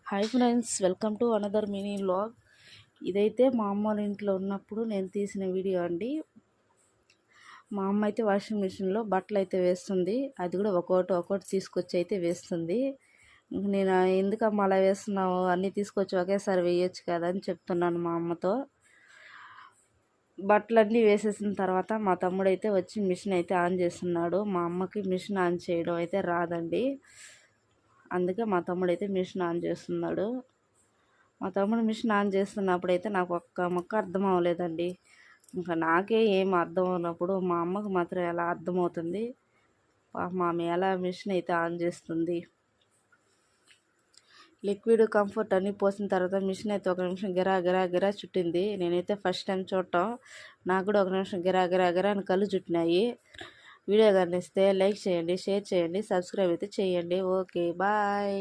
Hi friends, welcome to another mini vlog. ఇదైతే మా అమ్మ వాళ్ళ ఇంట్లో ఉన్నప్పుడు నేను తీసిన వీడియో అండి. మా అమ్మ అయితే వాషింగ్ మిషన్లో బట్టలు అయితే వేస్తుంది. అది కూడా ఒక్కొక్కటి తీసుకొచ్చి అయితే వేస్తుంది. నేను ఎందుకమ్మా అలా వేస్తున్నావు, అన్నీ తీసుకొచ్చి ఒకేసారి వేయొచ్చు కదా అని చెప్తున్నాను మా అమ్మతో. బట్టలన్నీ వేసేసిన తర్వాత మా తమ్ముడైతే వచ్చి మిషన్ అయితే ఆన్ చేస్తున్నాడు. మా అమ్మకి మిషన్ ఆన్ చేయడం అయితే రాదండి, అందుకే మా తమ్ముడైతే మిషన్ ఆన్ చేస్తున్నాడు. మా తమ్ముడు మిషన్ ఆన్ చేస్తున్నప్పుడైతే నాకు ఒక్క మొక్క అర్థం అవ్వలేదండి. ఇంకా నాకే ఏం అర్థం అవునప్పుడు మా అమ్మకు మాత్రం ఎలా అర్థమవుతుంది. మా ఆమె ఎలా మిషన్ అయితే ఆన్ చేస్తుంది. లిక్విడ్ కంఫర్ట్ అన్నీ పోసిన తర్వాత మిషన్ అయితే ఒక నిమిషం గిరా గిరా గిరా చుట్టింది. నేనైతే ఫస్ట్ టైం చూడటం. నాకు కూడా ఒక నిమిషం గిరా గిరా గిరా అని కళ్ళు చుట్టినాయి. వీడియో కనిపిస్తే లైక్ చేయండి, షేర్ చేయండి, సబ్స్క్రైబ్ అయితే చేయండి. Okay, bye.